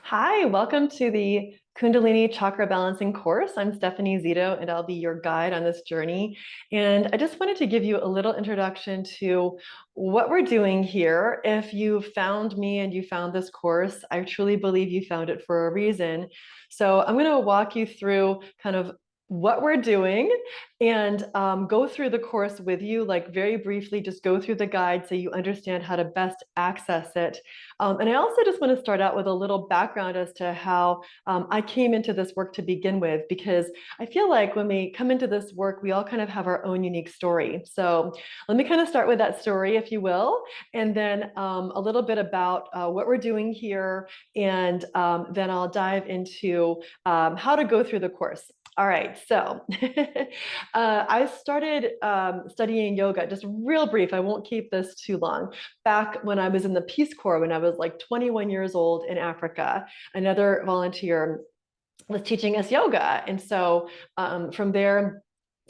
Hi, welcome to the Kundalini Chakra Balancing course. I'm Stephanie Zito, and I'll be your guide on this journey. And I just wanted to give you a little introduction to what we're doing here. If you found me and you found this course, I truly believe you found it for a reason. So I'm going to walk you through kind of what we're doing and go through the course with you, like very briefly, just go through the guide so you understand how to best access it. And I also just want to start out with a little background as to how I came into this work to begin with, because I feel like when we come into this work, we all kind of have our own unique story. So let me kind of start with that story, if you will, and then a little bit about what we're doing here, and then I'll dive into how to go through the course. All right, so I started studying yoga, just real brief. I won't keep this too long. Back when I was in the Peace Corps, when I was like 21 years old in Africa, another volunteer was teaching us yoga. And so from there,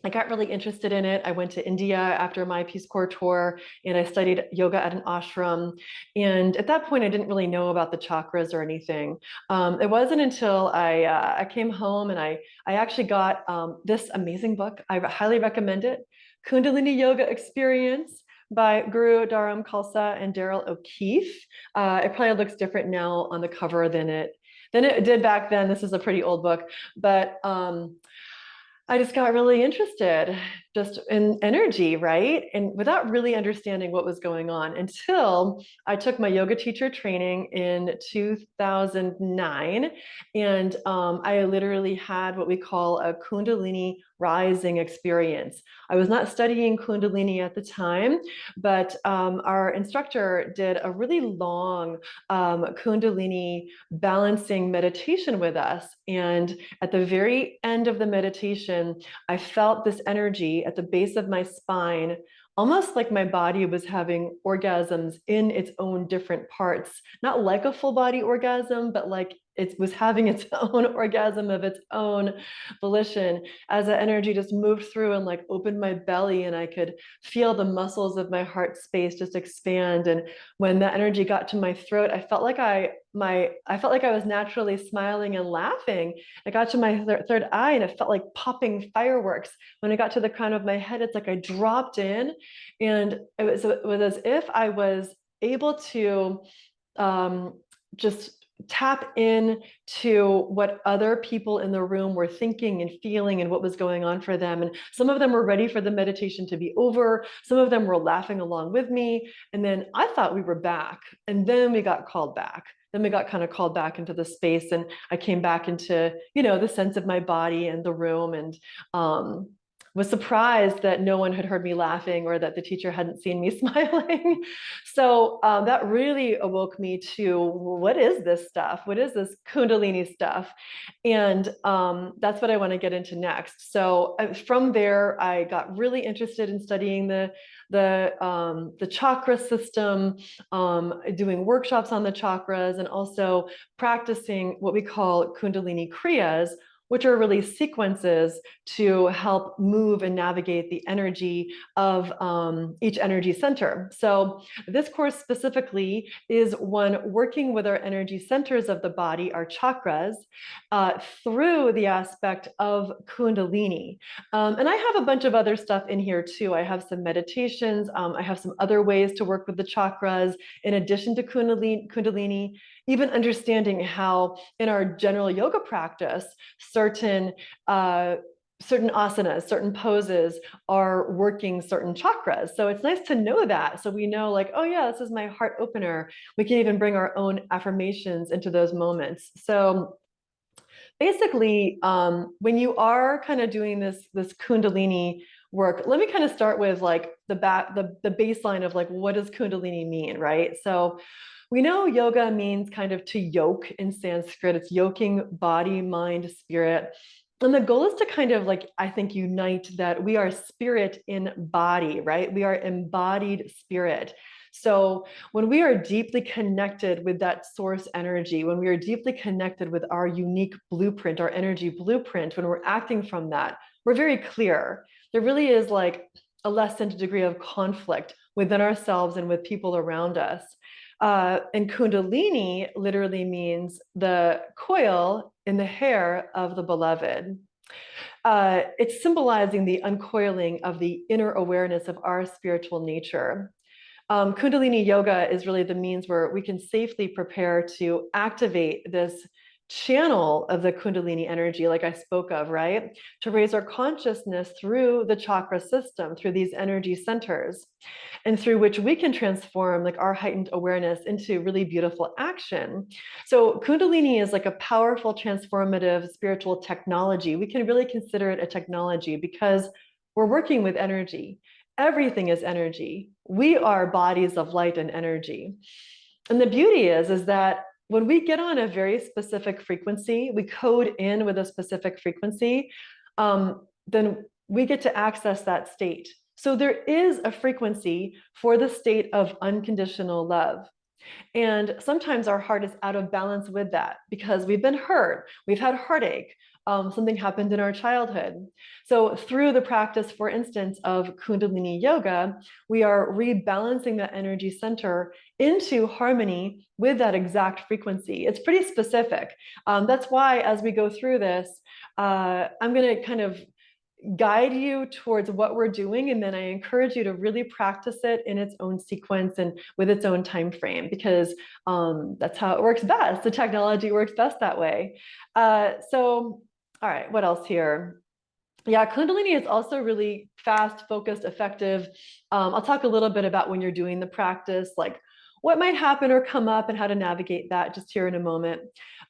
I got really interested in it. I went to India after my Peace Corps tour and I studied yoga at an ashram. And at that point, I didn't really know about the chakras or anything. It wasn't until I came home and I actually got this amazing book. I highly recommend it, Kundalini Yoga Experience by Guru Dharam Khalsa and Daryl O'Keefe. It probably looks different now on the cover than it did back then. This is a pretty old book, but I just got really interested just in energy, right? And without really understanding what was going on until I took my yoga teacher training in 2009. And I literally had what we call a Kundalini rising experience. I was not studying Kundalini at the time, but our instructor did a really long Kundalini balancing meditation with us. And at the very end of the meditation, I felt this energy at the base of my spine, almost like my body was having orgasms in its own different parts, not like a full body orgasm, but like it was having its own orgasm of its own volition as the energy just moved through and like opened my belly, and I could feel the muscles of my heart space just expand. And when that energy got to my throat, I felt like I felt like I was naturally smiling and laughing. I got to my third eye and it felt like popping fireworks. When I got to the crown of my head, it's like I dropped in, and it was as if I was able to just tap in to what other people in the room were thinking and feeling and what was going on for them. And some of them were ready for the meditation to be over. Some of them were laughing along with me. And then I thought we were back. And then we got called back. Then we got kind of called back into the space, and I came back into, the sense of my body and the room, and was surprised that no one had heard me laughing or that the teacher hadn't seen me smiling. So that really awoke me to, what is this stuff? What is this Kundalini stuff? And that's what I want to get into next. So from there, I got really interested in studying the chakra system, doing workshops on the chakras, and also practicing what we call Kundalini Kriyas, which are really sequences to help move and navigate the energy of each energy center. So this course specifically is one working with our energy centers of the body, our chakras, through the aspect of Kundalini. And I have a bunch of other stuff in here too. I have some meditations. I have some other ways to work with the chakras in addition to Kundalini, even understanding how in our general yoga practice, certain asanas, certain poses are working certain chakras. So it's nice to know that. So we know, like, oh yeah, this is my heart opener. We can even bring our own affirmations into those moments. So basically, when you are kind of doing this Kundalini work, let me kind of start with like the baseline of like, what does Kundalini mean, right? So we know yoga means kind of to yoke in Sanskrit. It's yoking body, mind, spirit. And the goal is to kind of like, I think, unite that we are spirit in body, right? We are embodied spirit. So when we are deeply connected with that source energy, when we are deeply connected with our unique blueprint, our energy blueprint, when we're acting from that, we're very clear. There really is like a lessened degree of conflict within ourselves and with people around us. And Kundalini literally means the coil in the hair of the beloved. It's symbolizing the uncoiling of the inner awareness of our spiritual nature. Kundalini yoga is really the means where we can safely prepare to activate this channel of the Kundalini energy, like I spoke of, right? To raise our consciousness through the chakra system, through these energy centers, and through which we can transform like our heightened awareness into really beautiful action. So Kundalini is like a powerful transformative spiritual technology. We can really consider it a technology because we're working with energy. Everything is energy. We are bodies of light and energy. And the beauty is that when we get on a very specific frequency, we code in with a specific frequency, then we get to access that state. So there is a frequency for the state of unconditional love. And sometimes our heart is out of balance with that because we've been hurt, we've had heartache, something happened in our childhood. So through the practice, for instance, of Kundalini yoga, we are rebalancing that energy center into harmony with that exact frequency. It's pretty specific. That's why as we go through this, I'm going to kind of guide you towards what we're doing, and then I encourage you to really practice it in its own sequence and with its own time frame, because that's how it works best. The technology works best that way. So all right, what else here? Yeah, Kundalini is also really fast, focused, effective. I'll talk a little bit about when you're doing the practice, like what might happen or come up and how to navigate that just here in a moment.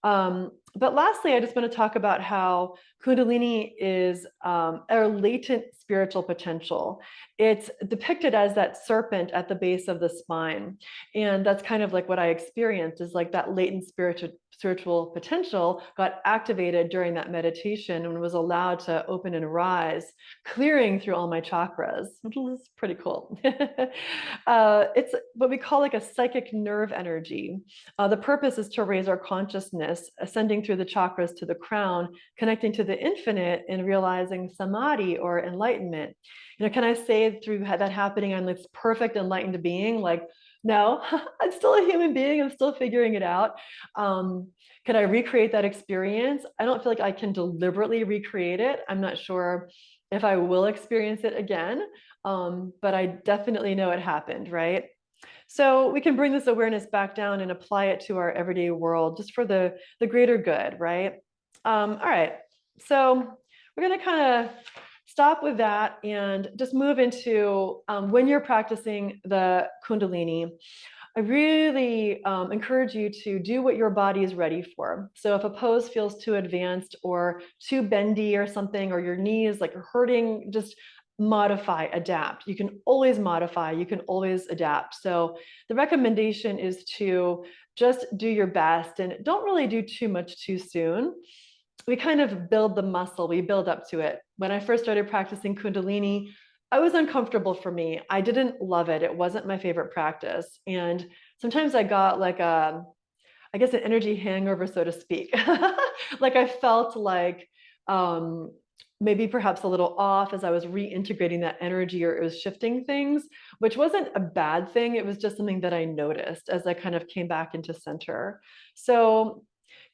But lastly, I just want to talk about how Kundalini is our latent spiritual potential. It's depicted as that serpent at the base of the spine. And that's kind of like what I experienced is like that latent spiritual potential got activated during that meditation and was allowed to open and rise, clearing through all my chakras, which is pretty cool. It's what we call like a psychic nerve energy. The purpose is to raise our consciousness, ascending through the chakras to the crown, connecting to the infinite and realizing samadhi or enlightenment. You know, can I say through that happening, I'm this perfect enlightened being? Like, no, I'm still a human being. I'm still figuring it out. Can I recreate that experience? I don't feel like I can deliberately recreate it. I'm not sure if I will experience it again, but I definitely know it happened, right? So we can bring this awareness back down and apply it to our everyday world just for the greater good, right? All right, so we're going to kind of stop with that and just move into when you're practicing the Kundalini. I really encourage you to do what your body is ready for. So if a pose feels too advanced or too bendy or something, or your knees like hurting, just modify, adapt. You can always modify, you can always adapt. So the recommendation is to just do your best and don't really do too much too soon. We kind of build the muscle, we build up to it. When I first started practicing Kundalini, I was uncomfortable for me. I didn't love it. It wasn't my favorite practice. And sometimes I got like I guess an energy hangover, so to speak. Like I felt like um, maybe perhaps a little off as I was reintegrating that energy or it was shifting things, which wasn't a bad thing. It was just something that I noticed as I kind of came back into center. So,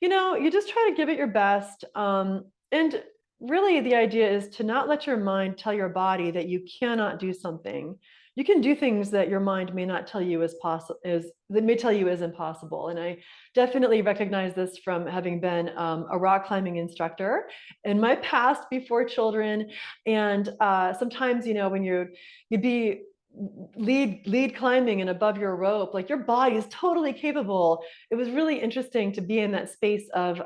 you know, you just try to give it your best. And really the idea is to not let your mind tell your body that you cannot do something. You can do things that your mind may not tell you is possible, is that may tell you is impossible. And I definitely recognize this from having been a rock climbing instructor in my past before children. And sometimes, you know, when you'd be lead climbing and above your rope, like your body is totally capable. It was really interesting to be in that space of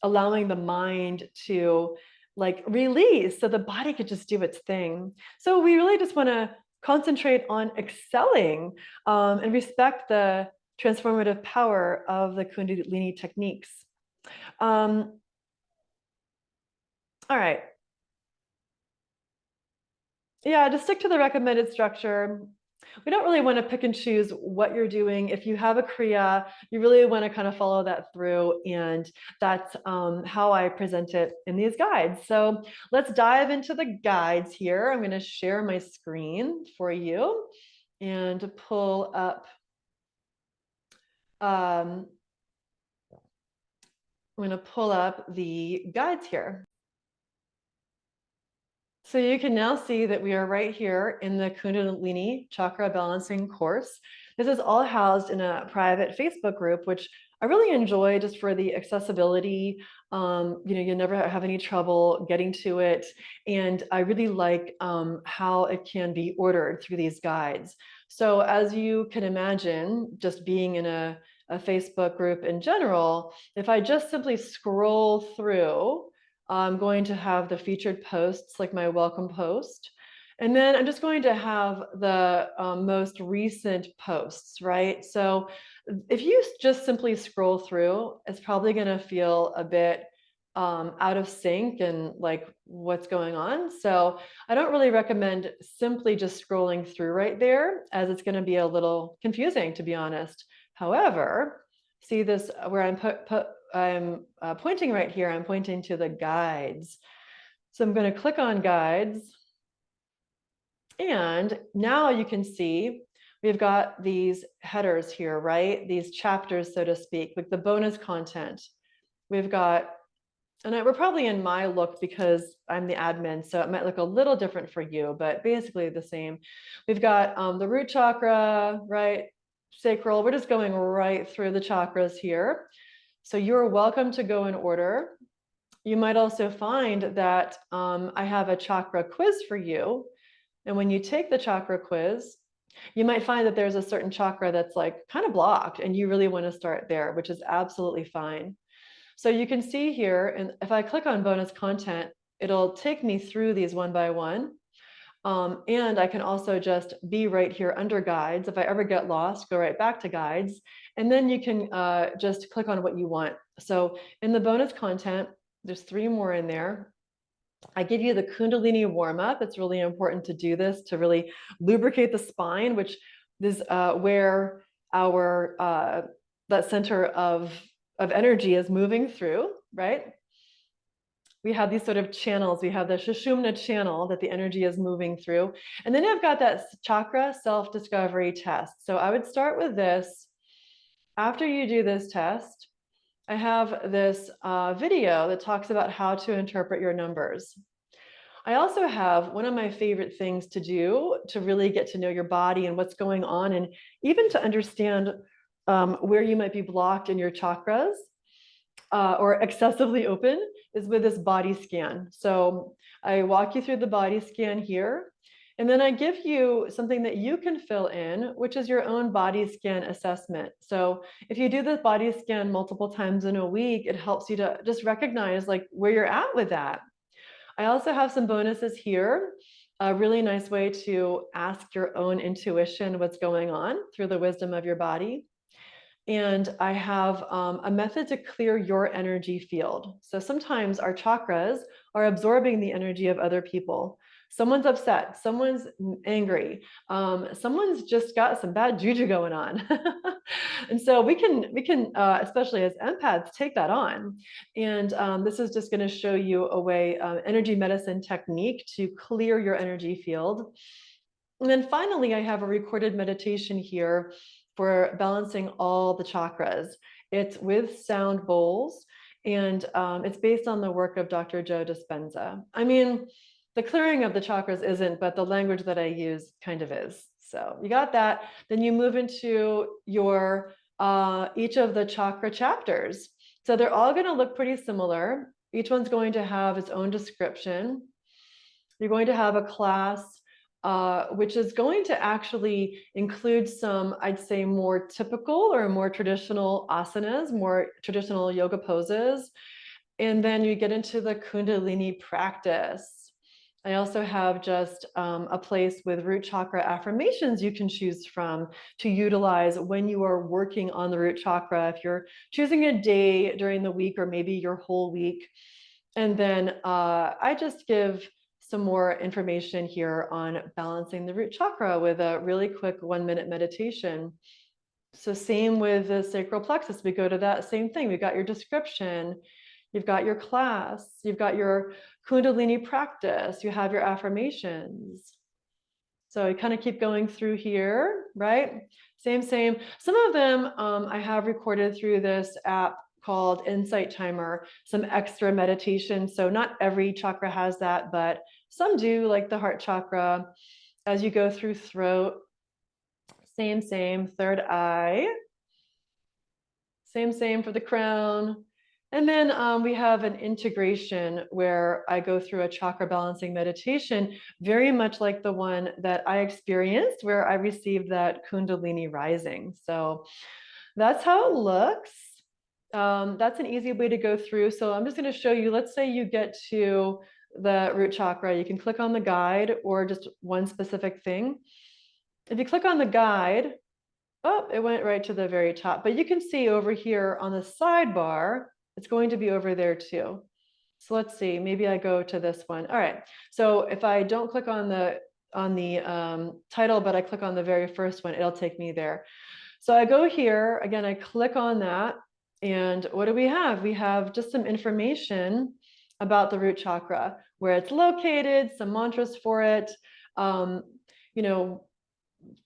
allowing the mind to like release so the body could just do its thing. So we really just want to concentrate on excelling and respect the transformative power of the Kundalini techniques. All right. Yeah, just stick to the recommended structure. We don't really want to pick and choose what you're doing. If you have a Kriya, you really want to kind of follow that through. And that's how I present it in these guides. So let's dive into the guides here. I'm going to share my screen for you and pull up I'm going to pull up the guides here. So you can now see that we are right here in the Kundalini Chakra Balancing course. This is all housed in a private Facebook group, which I really enjoy just for the accessibility. You never have any trouble getting to it. And I really like how it can be ordered through these guides. So as you can imagine, just being in a Facebook group in general, if I just simply scroll through, I'm going to have the featured posts, like my welcome post. And then I'm just going to have the most recent posts, right? So if you just simply scroll through, it's probably going to feel a bit out of sync and like what's going on. So I don't really recommend simply just scrolling through right there, as it's going to be a little confusing, to be honest. However, see this where I'm pointing right here, I'm pointing to the guides. So I'm going to click on guides. And now you can see we've got these headers here, right? These chapters, so to speak, like the bonus content. We've got, and we're probably in my look because I'm the admin, so it might look a little different for you, but basically the same. We've got the root chakra, right? Sacral. We're just going right through the chakras here. So you're welcome to go in order. You might also find that I have a chakra quiz for you. And when you take the chakra quiz, you might find that there's a certain chakra that's like kind of blocked and you really want to start there, which is absolutely fine. So you can see here, and if I click on bonus content, it'll take me through these one by one. And I can also just be right here under guides. If I ever get lost, go right back to guides. And then you can just click on what you want. So in the bonus content, there's 3 more in there. I give you the Kundalini warm up. It's really important to do this to really lubricate the spine, which is where our that center of energy is moving through, right? We have these sort of channels. We have the Sushumna channel that the energy is moving through. And then I've got that chakra self-discovery test. So I would start with this. After you do this test, I have this video that talks about how to interpret your numbers. I also have one of my favorite things to do to really get to know your body and what's going on, and even to understand where you might be blocked in your chakras or excessively open, is with this body scan. So I walk you through the body scan here, and then I give you something that you can fill in, which is your own body scan assessment. So if you do the body scan multiple times in a week, it helps you to just recognize like where you're at with that. I also have some bonuses here. A really nice way to ask your own intuition what's going on through the wisdom of your body. And I have a method to clear your energy field. So sometimes our chakras are absorbing the energy of other people. Someone's upset, someone's angry, someone's just got some bad juju going on. And so we can especially as empaths, take that on. And this is just going to show you a way, energy medicine technique to clear your energy field. And then finally, I have a recorded meditation here for balancing all the chakras. It's with sound bowls, and it's based on the work of Dr. Joe Dispenza. I mean, the clearing of the chakras isn't, but the language that I use kind of is. So you got that. Then you move into your each of the chakra chapters. So they're all going to look pretty similar. Each one's going to have its own description. You're going to have a class which is going to actually include some, I'd say, more typical or more traditional asanas, more traditional yoga poses. And then you get into the Kundalini practice. I also have just a place with root chakra affirmations you can choose from to utilize when you are working on the root chakra, if you're choosing a day during the week or maybe your whole week. And then I just give some more information here on balancing the root chakra with a really quick 1-minute meditation. So same with the sacral plexus, we go to that same thing. We've got your description, you've got your class, you've got your Kundalini practice, you have your affirmations. So you kind of keep going through here, right? Same, same. Some of them I have recorded through this app called Insight Timer, some extra meditation. So not every chakra has that, but some do, like the heart chakra. As you go through throat, same, same. Third eye, same, same for the crown. And then we have an integration where I go through a chakra balancing meditation, very much like the one that I experienced, where I received that Kundalini rising. So that's how it looks. That's an easy way to go through. So I'm just going to show you, let's say you get to the root chakra, you can click on the guide or just one specific thing. If you click on the guide, oh, it went right to the very top, but you can see over here on the sidebar, it's going to be over there too. So let's see, maybe I go to this one. All right, so if I don't click on the title, but I click on the very first one, it'll take me there. So I go here, again, I click on that, and what do we have? We have just some information about the root chakra, where it's located, some mantras for it, you know,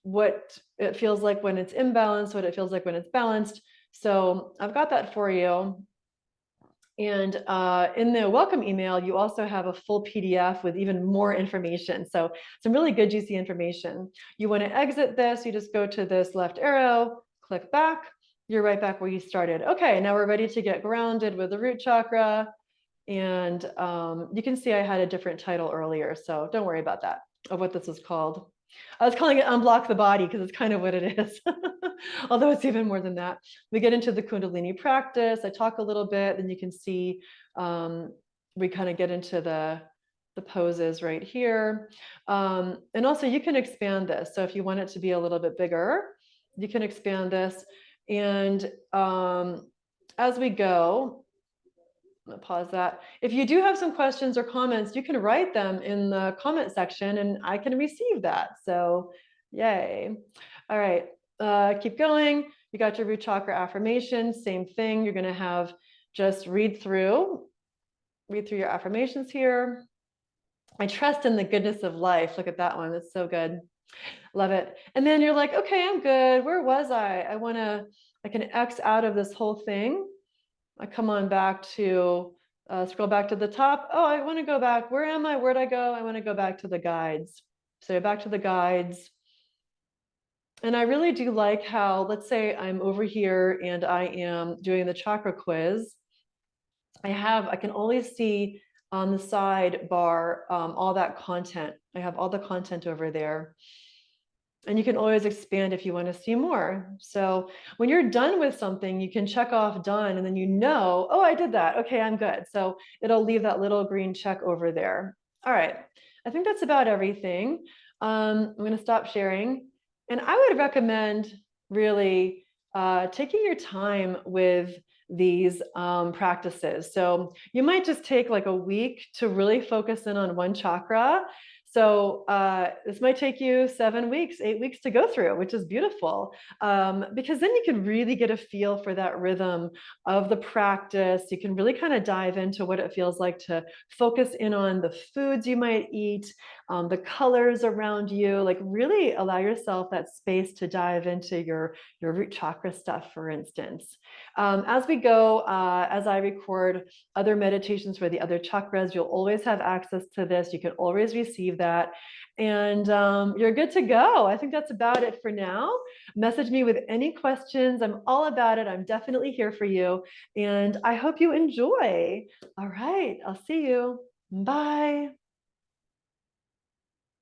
what it feels like when it's imbalanced, what it feels like when it's balanced. So I've got that for you. And in the welcome email, you also have a full PDF with even more information. So some really good, juicy information. You want to exit this, you just go to this left arrow, click back, you're right back where you started. Okay, now we're ready to get grounded with the root chakra. And you can see I had a different title earlier, so don't worry about that, of what this was called. I was calling it Unblock the Body because it's kind of what it is, although it's even more than that. We get into the Kundalini practice. I talk a little bit, then you can see we kind of get into the poses right here. And also you can expand this. So if you want it to be a little bit bigger, you can expand this. And as we go, I'm gonna pause that. If you do have some questions or comments, you can write them in the comment section and I can receive that. So yay. All right, keep going. You got your root chakra affirmation, same thing. You're gonna have just read through your affirmations here. I trust in the goodness of life. Look at that one, it's so good. Love it. And then you're like, okay, I'm good. Where was I? I can X out of this whole thing. I come on back to, scroll back to the top. Oh, I want to go back. Where am I? Where'd I go? I want to go back to the guides. So back to the guides. And I really do like how, let's say I'm over here and I am doing the chakra quiz. I can always see on the sidebar all that content. I have all the content over there. And you can always expand if you want to see more. So when you're done with something, you can check off done, and then you know, oh, I did that. Okay, I'm good. So it'll leave that little green check over there. All right, I think that's about everything. I'm going to stop sharing. And I would recommend really taking your time with these practices. So you might just take like a week to really focus in on one chakra. So this might take you 7 weeks, 8 weeks to go through, which is beautiful, because then you can really get a feel for that rhythm of the practice. You can really kind of dive into what it feels like to focus in on the foods you might eat, the colors around you, like really allow yourself that space to dive into your root chakra stuff, for instance. As we go, as I record other meditations for the other chakras, you'll always have access to this. You can always receive that. And you're good to go. I think that's about it for now. Message me with any questions. I'm all about it. I'm definitely here for you. And I hope you enjoy. All right, I'll see you. Bye.